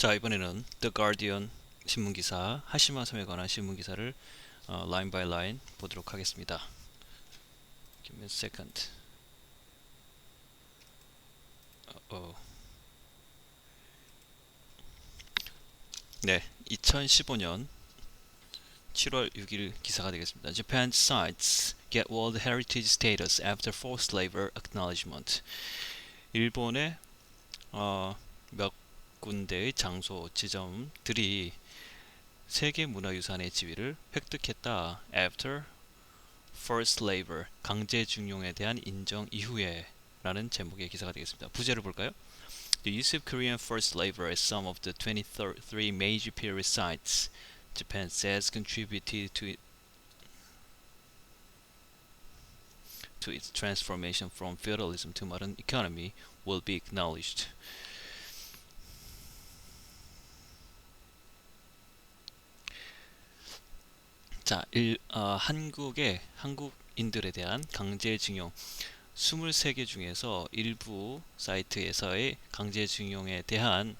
자, 이번에는 The Guardian 신문기사 하시마 섬에 관한 신문기사를 line by line 보도록 하겠습니다. Give me a second. 어, 네, 2015년 7월 6일 기사가 되겠습니다. Japan sites get World Heritage status after forced labor acknowledgement. 일본의 몇 군데의 장소 지점들이 세계문화유산의 지위를 획득했다. After forced labor, 강제징용에 대한 인정 이후에 라는 제목의 기사가 되겠습니다. 부제를 볼까요? The use of Korean forced labor at some of the 23 major period sites Japan says contributed to its transformation from feudalism to modern economy will be acknowledged. 자, 한국인들에 대한 강제징용 23개 중에서 일부 사이트에서의 강제징용에 대한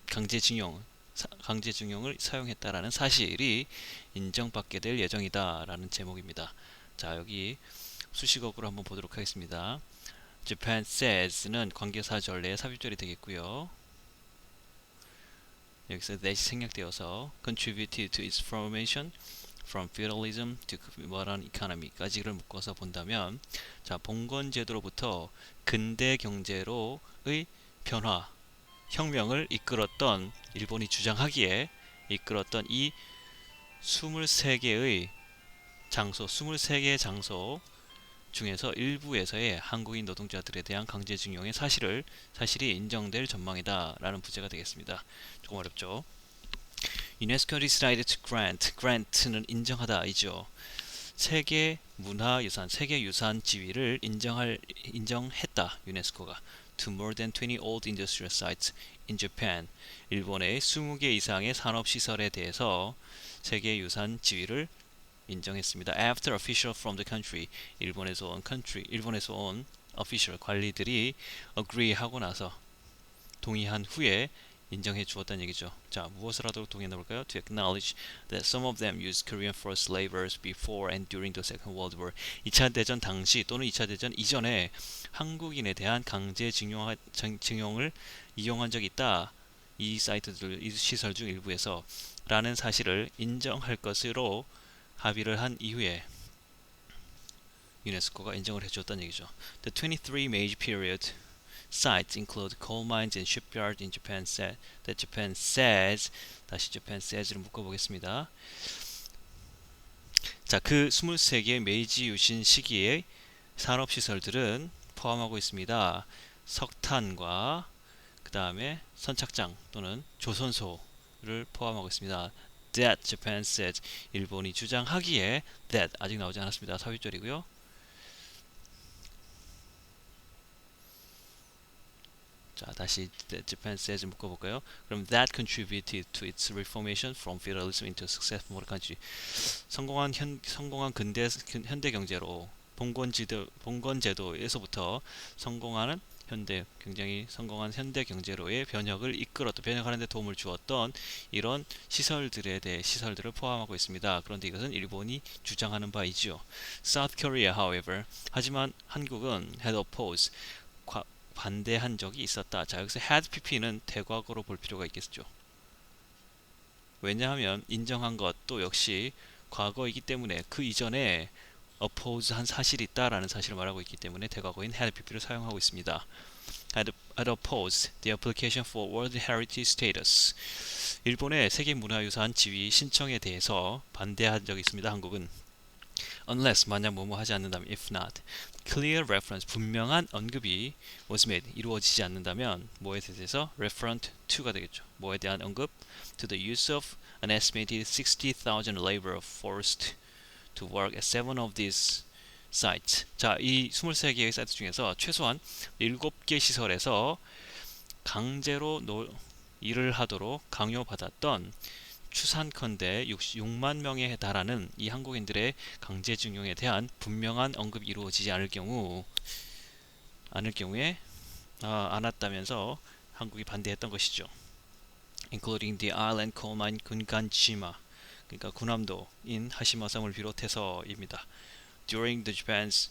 강제징용을 사용했다라는 사실이 인정받게 될 예정이다라는 제목입니다. 자, 여기 수식어구로 한번 보도록 하겠습니다. Japan says는 관계사절의 삽입절이 되겠고요. 여기서 that이 생략되어서 contributed to its formation from feudalism to modern economy까지를 묶어서 본다면, 자, 봉건제도로부터 근대 경제로의 변화, 혁명을 이끌었던, 일본이 주장하기에 이끌었던 이 23개의 장소, 23개의 장소 중에서 일부에서의 한국인 노동자들에 대한 강제징용의 사실이 인정될 전망이다 라는 부제가 되겠습니다. 조금 어렵죠? UNESCO decided to grant는 인정하다 이죠. 세계 문화유산, 세계유산 지위를 인정했다 유네스코가 to more than 20 old industrial sites in Japan. 일본의 20개 이상의 산업시설에 대해서 세계유산 지위를 인정했습니다. After official from the country, 일본에서 온 official 관리들이 agree하고 나서 동의한 후에 인정해 주었다는 얘기죠. 자, 무엇을 하도록 동의했나 볼까요? To acknowledge that some of them used Korean forced labors before and during the Second World War. 2차 대전 당시 또는 2차 대전 이전에 한국인에 대한 강제징용을 이용한 적이 있다. 이 사이트들, 이 시설 중 일부에서 라는 사실을 인정할 것으로 합의를 한 이후에 유네스코가 인정을 해주었다는 얘기죠. The 23 major period sites include coal mines and shipyards in Japan that Japan says 다시 Japan says를 묶어보겠습니다. 자, 그 23개의 메이지 유신 시기의 산업시설들은 포함하고 있습니다. 석탄과 그 다음에 선착장 또는 조선소를 포함하고 있습니다. That Japan said, 일본이 주장하기에 that 아직 나오지 않았습니다. 삽입절이고요. 자, 다시 that Japan says 묶어볼까요? 그럼 that contributed to its reformation from feudalism into a successful modern country. 성공한 현대 경제로 봉건제도에서부터 성공하는 굉장히 성공한 현대 경제로의 변혁하는 데 도움을 주었던 이런 시설들을 포함하고 있습니다. 그런데 이것은 일본이 주장하는 바이죠. South Korea, however, 하지만 한국은 had opposed, 반대한 적이 있었다. 자, 여기서 had pp는 대과거로 볼 필요가 있겠죠. 왜냐하면 인정한 것도 역시 과거이기 때문에 그 이전에 oppose 한 사실이 있다라는 사실을 말하고 있기 때문에 대과거인 had pp를 사용하고 있습니다. had opposed the application for World Heritage status. 일본의 세계문화유산 지위 신청에 대해서 반대한 적이 있습니다. 한국은 unless 만약 뭐뭐 하지 않는다면 if not clear reference 분명한 언급이 was made 이루어지지 않는다면 뭐에 대해서 referent to가 되겠죠. 뭐에 대한 언급 to the use of an estimated 60,000 labor forced to work at 7 of these sites. 자, 이 23개의 사이트 중에서 최소한 7개 시설에서 강제로 일을 하도록 강요받았던 추산컨대 6만 명에 달하는 이 한국인들의 강제징용에 대한 분명한 언급이 이루어지지 않을 경우에 않았다면서 한국이 반대했던 것이죠. Including the island coal mine 군간지마, 그러니까 군함도인 하시마섬을 비롯해서입니다. During the Japan's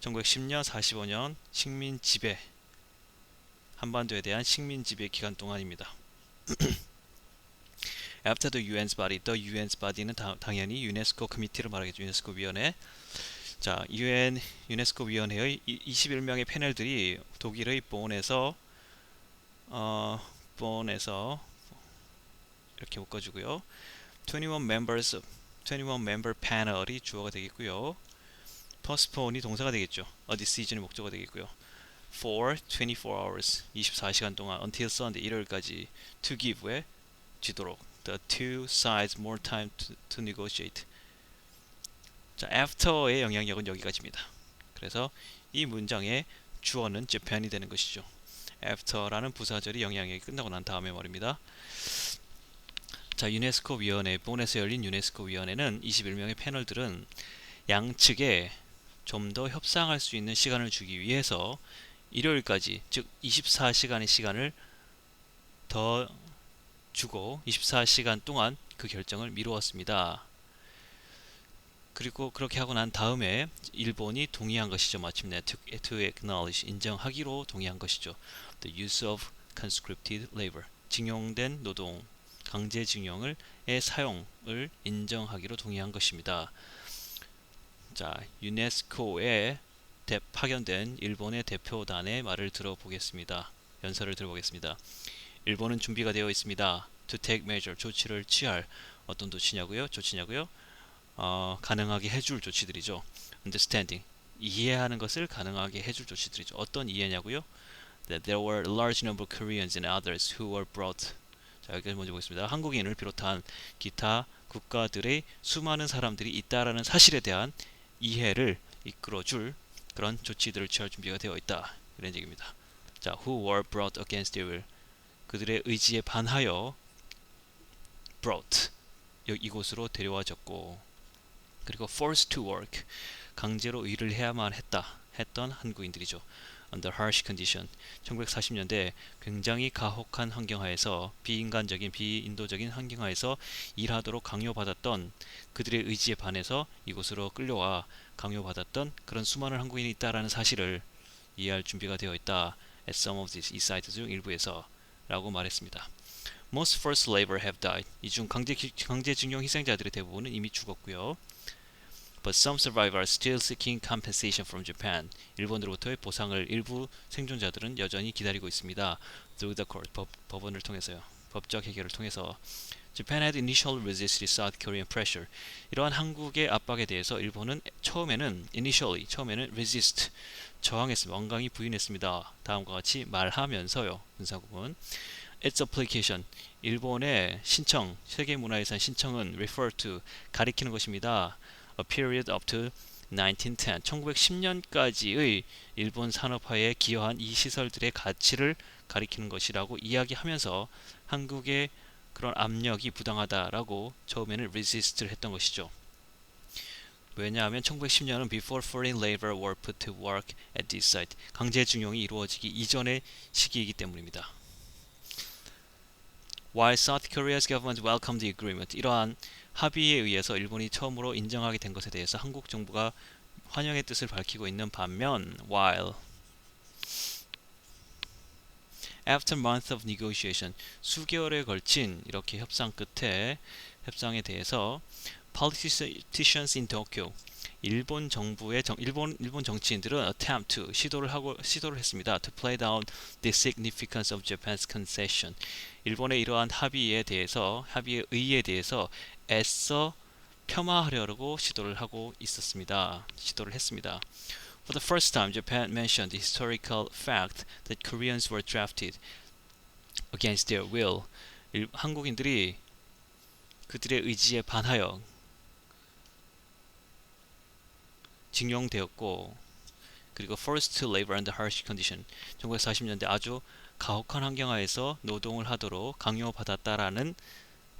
1910년 45년 식민 지배, 한반도에 대한 식민 지배 기간 동안입니다. After the UN's body, the UN's body는 당연히 유네스코 커미티를 말하겠죠. 유네스코 위원회. 자, 유네스코 위원회의 21명의 패널들이 독일의 본에서 이렇게 묶어주고요. 21 member panel이 주어가 되겠고요. postpone이 동사가 되겠죠. a decision이 목적어가 되겠고요. for 24 hours 24시간 동안 until Sunday 일요일까지 to give에 지도록 the two sides more time to negotiate. 자, after의 영향력은 여기까지입니다. 그래서 이 문장의 주어는 Japan이 되는 것이죠. after라는 부사절이 영향력이 끝나고 난 다음에 말입니다. 자, 유네스코 위원회, 본에서 열린 유네스코 위원회는 21명의 패널들은 양측에 좀 더 협상할 수 있는 시간을 주기 위해서 일요일까지, 즉 24시간의 시간을 더 주고 24시간 동안 그 결정을 미루었습니다. 그리고 그렇게 하고 난 다음에 일본이 동의한 것이죠. 마침내 to acknowledge, 인정하기로 동의한 것이죠. The use of conscripted labor, 징용된 노동, 강제징용의 사용을 인정하기로 동의한 것입니다. 자, 유네스코에 파견된 일본의 대표단의 말을 들어보겠습니다. 연설을 들어보겠습니다. 일본은 준비가 되어 있습니다. To take measure, 조치를 취할. 어떤 조치냐고요? 가능하게 해줄 조치들이죠. Understanding, 이해하는 것을 가능하게 해줄 조치들이죠. 어떤 이해냐고요? That there were a large number of Koreans and others who were brought. 자, 여기까지 먼저 보겠습니다. 한국인을 비롯한 기타 국가들의 수많은 사람들이 있다라는 사실에 대한 이해를 이끌어줄 그런 조치들을 취할 준비가 되어 있다. 이런 얘기입니다. 자, who were brought against their will. 그들의 의지에 반하여 brought, 이곳으로 데려와졌고, 그리고 forced to work, 강제로 일을 해야만 했던 한국인들이죠. Under harsh condition, 1940년대 굉장히 가혹한 환경하에서 비인도적인 환경하에서 일하도록 강요받았던, 그들의 의지에 반해서 이곳으로 끌려와 강요받았던 그런 수많은 한국인이 있다라는 사실을 이해할 준비가 되어 있다. At some of these, 이 사이트 중 일부에서 라고 말했습니다. Most forced labor have died. 이 중 강제징용 희생자들의 대부분은 이미 죽었고요. But some survivors are still seeking compensation from Japan. 일본으로부터의 보상을 일부 생존자들은 여전히 기다리고 있습니다. Through the court, 법원을 통해서요. 법적 해결을 통해서. Japan had initially resisted South Korean pressure. 이러한 한국의 압박에 대해서 일본은 처음에는 resist, 저항했습니다. 완강히 부인했습니다. 다음과 같이 말하면서요. 군사국은 its application, 일본의 신청, 세계문화유산 신청은 refer to, 가리키는 것입니다. A period up to 1910, 1910년까지의 일본 산업화에 기여한 이 시설들의 가치를 가리키는 것이라고 이야기하면서 한국의 그런 압력이 부당하다라고 처음에는 resist를 했던 것이죠. 왜냐하면 1910년은 before foreign labor were put to work at this site, 강제징용이 이루어지기 이전의 시기이기 때문입니다. While South Korea's government welcomed the agreement, 이러한 합의에 의해서 일본이 처음으로 인정하게 된 것에 대해서 한국 정부가 환영의 뜻을 밝히고 있는 반면, while after months of negotiation, 수개월에 걸친 이렇게 협상 끝에 협상에 대해서 politicians in Tokyo, 일본 정치인들은 attempt to, 시도를 했습니다. To play down the significance of Japan's concession, 일본의 이러한 합의의 의의에 대해서 애써 폄하하려고 시도를 했습니다. For the first time, Japan mentioned the historical fact that Koreans were drafted against their will. 한국인들이 그들의 의지에 반하여 징용되었고, 그리고 forced to labor under harsh condition, 1940년대 아주 가혹한 환경하에서 노동을 하도록 강요받았다라는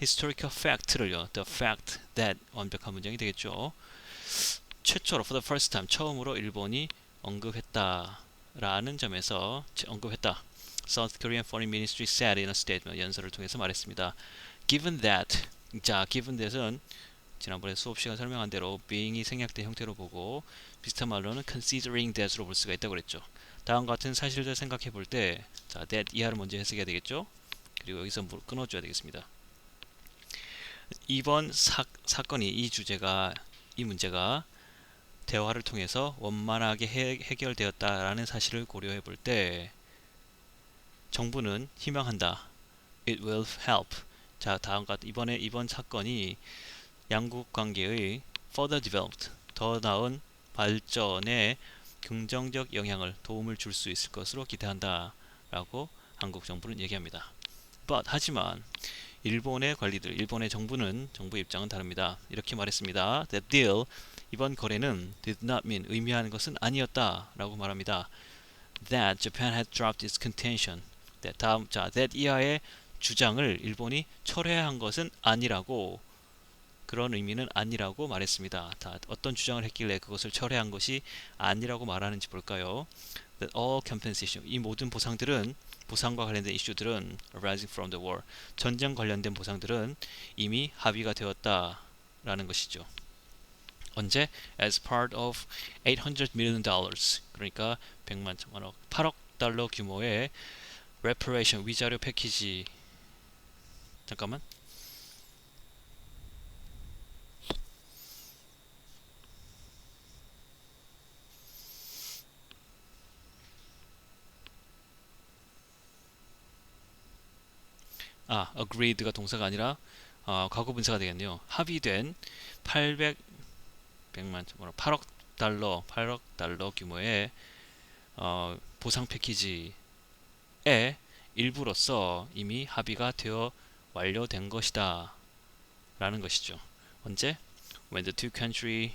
historical fact를요, the fact that, 완벽한 문장이 되겠죠. 최초로 for the first time, 처음으로 일본이 언급했다라는 라는 점에서 언급했다. South Korean Foreign Ministry said in a statement. 연설을 통해서 말했습니다. Given that, 자, given that은 지난번에 수업 시간 설명한 대로 being이 생략된 형태로 보고 비슷한 말로는 considering that으로 볼 수가 있다고 그랬죠. 다음과 같은 사실들 생각해 볼 때, 자, that 이하를 먼저 해석해야 되겠죠. 그리고 여기서 끊어줘야 되겠습니다. 이번 사건이 이 문제가 대화를 통해서 원만하게 해결되었다라는 사실을 고려해 볼 때 정부는 희망한다. It will help. 자, 다음과 이번 사건이 양국 관계의 further developed, 더 나은 발전에 긍정적 영향을 도움을 줄 수 있을 것으로 기대한다 라고 한국 정부는 얘기합니다. 하지만 일본의 관리들, 일본의 정부의 입장은 다릅니다. 이렇게 말했습니다. That deal, 이번 거래는 did not mean, 의미하는 것은 아니었다 라고 말합니다. That Japan had dropped its contention. that 이하의 주장을 일본이 철회한 것은 아니라고, 그런 의미는 아니라고 말했습니다. 어떤 주장을 했길래 그것을 철회한 것이 아니라고 말하는지 볼까요? That all compensation, 이 모든 보상과 관련된 이슈들은 arising from the war, 전쟁 관련된 보상들은 이미 합의가 되었다라는 것이죠. 언제? As part of $800 million, 그러니까 100만억, 8억 달러 규모의 reparation, 위자료 패키지. 잠깐만. agreed가 동사가 아니라 과거 분사가 되겠네요. 합의된 8억 달러 규모의 보상 패키지의 일부로서 이미 합의가 되어 완료된 것이다 라는 것이죠. 언제? When the two countries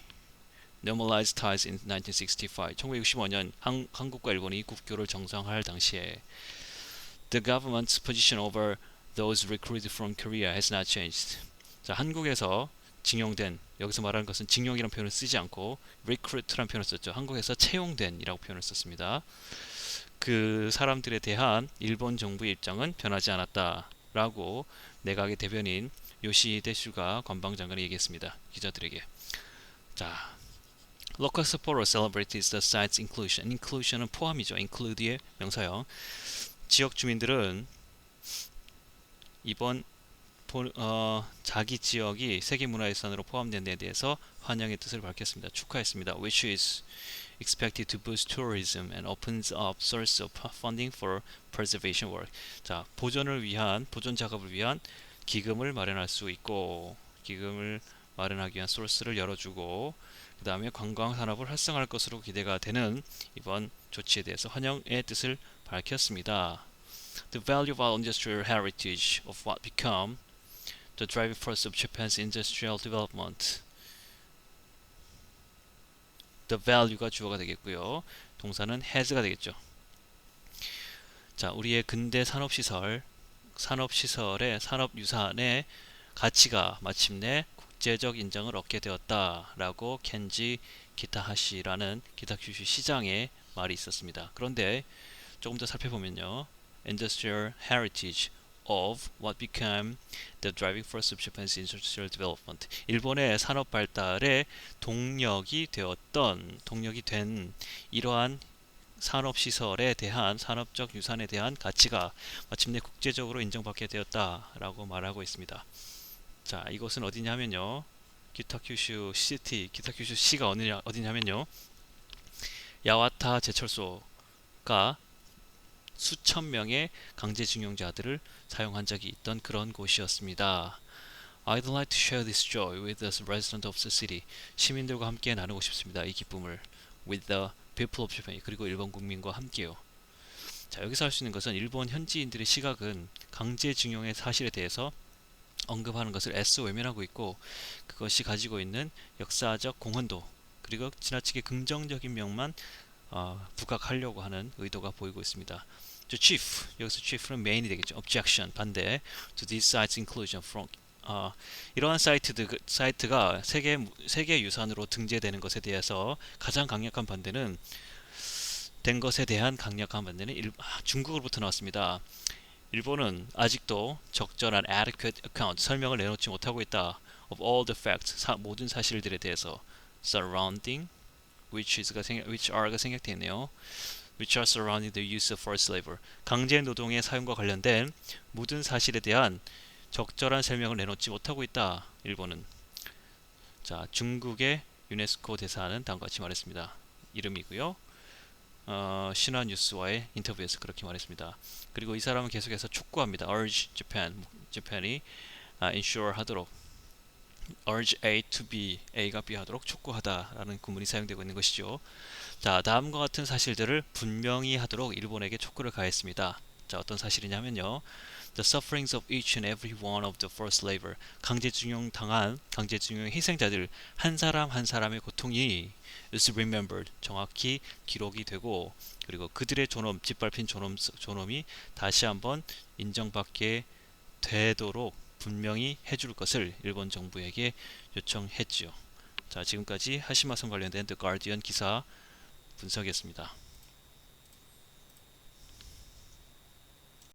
normalized ties in 1965, 1965년 한국과 일본이 국교를 정상화할 당시에 the government's position over those recruited from Korea has not changed. 자, 한국에서 징용된, 여기서 말하는 것은 징용이라는 표현을 쓰지 않고 recruit라는 표현을 썼죠. 한국에서 채용된이라고 표현을 썼습니다. 그 사람들에 대한 일본 정부의 입장은 변하지 않았다라고 내각의 대변인 요시히데 슈가 관방장관이 얘기했습니다. 기자들에게. 자, local supporters celebrated the site's inclusion. inclusion은 포함이죠. include의 명사형. 지역 주민들은 이번 자기 지역이 세계문화유산으로 포함된 데 대해서 환영의 뜻을 밝혔습니다. 축하했습니다. Which is expected to boost tourism and opens up source of funding for preservation work. 자, 보존 작업을 위한 기금을 마련할 수 있고, 기금을 마련하기 위한 소스를 열어주고, 그 다음에 관광 산업을 활성화할 것으로 기대가 되는 이번 조치에 대해서 환영의 뜻을 밝혔습니다. The value of our industrial heritage of what become the driving force of Japan's industrial development. The value가 주어가 되겠고요. 동사는 has가 되겠죠. 자, 우리의 근대 산업시설의 산업유산의 가치가 마침내 국제적 인정을 얻게 되었다라고 켄지 기타하시라는 기타큐슈 시장의 말이 있었습니다. 그런데 조금 더 살펴보면요. Industrial heritage of what became the driving force of Japan's industrial development. 일본의 산업 발달의 동력이 된 이러한 산업시설에 대한, 산업적 유산에 대한 가치가 마침내 국제적으로 인정받게 되었다라고 말하고 있습니다. 자, 이것은 어디냐면요. 기타큐슈 시가 어디냐면요. 야와타 제철소가 수천 명의 강제징용자들을 사용한 적이 있던 그런 곳이었습니다. I'd like to share this joy with the residents of the city. 시민들과 함께 나누고 싶습니다. 이 기쁨을 with the people of Japan. 그리고 일본 국민과 함께요. 자, 여기서 할 수 있는 것은 일본 현지인들의 시각은 강제징용의 사실에 대해서 언급하는 것을 애써 외면하고 있고, 그것이 가지고 있는 역사적 공헌도, 그리고 지나치게 긍정적인 면만 부각하려고 하는 의도가 보이고 있습니다. chief, 여기서 chief는 main이 되겠죠. objection, 반대. to this site's inclusion from 이러한 사이트가 세계 유산으로 등재되는 것에 대해서 가장 강력한 반대는 것에 대한 강력한 반대는 중국으로부터 나왔습니다. 일본은 아직도 적절한 adequate account 설명을 내놓지 못하고 있다. of all the facts 모든 사실들에 대해서 surrounding which are가 생략되어 있네요. which are surrounding the use of forced labor 강제 노동의 사용과 관련된 모든 사실에 대한 적절한 설명을 내놓지 못하고 있다. 일본은. 자, 중국의 유네스코 대사는 다음과 같이 말했습니다. 이름이고요. 신화 뉴스와의 인터뷰에서 그렇게 말했습니다. 그리고 이 사람은 계속해서 촉구합니다. urge Japan이 ensure 하도록 urge A to B, A가 B 하도록 촉구하다라는 구문이 사용되고 있는 것이죠. 자, 다음과 같은 사실들을 분명히 하도록 일본에게 촉구를 가했습니다. 자, 어떤 사실이냐면요. The sufferings of each and every one of the forced labor 강제징용 희생자들 한 사람 한 사람의 고통이 is remembered 정확히 기록이 되고 그리고 그들의 존엄 짓밟힌 존엄이 다시 한번 인정받게 되도록 분명히 해줄 것을 일본 정부에게 요청했지요. 자, 지금까지 하시마선 관련된 The Guardian 기사 분석이었습니다.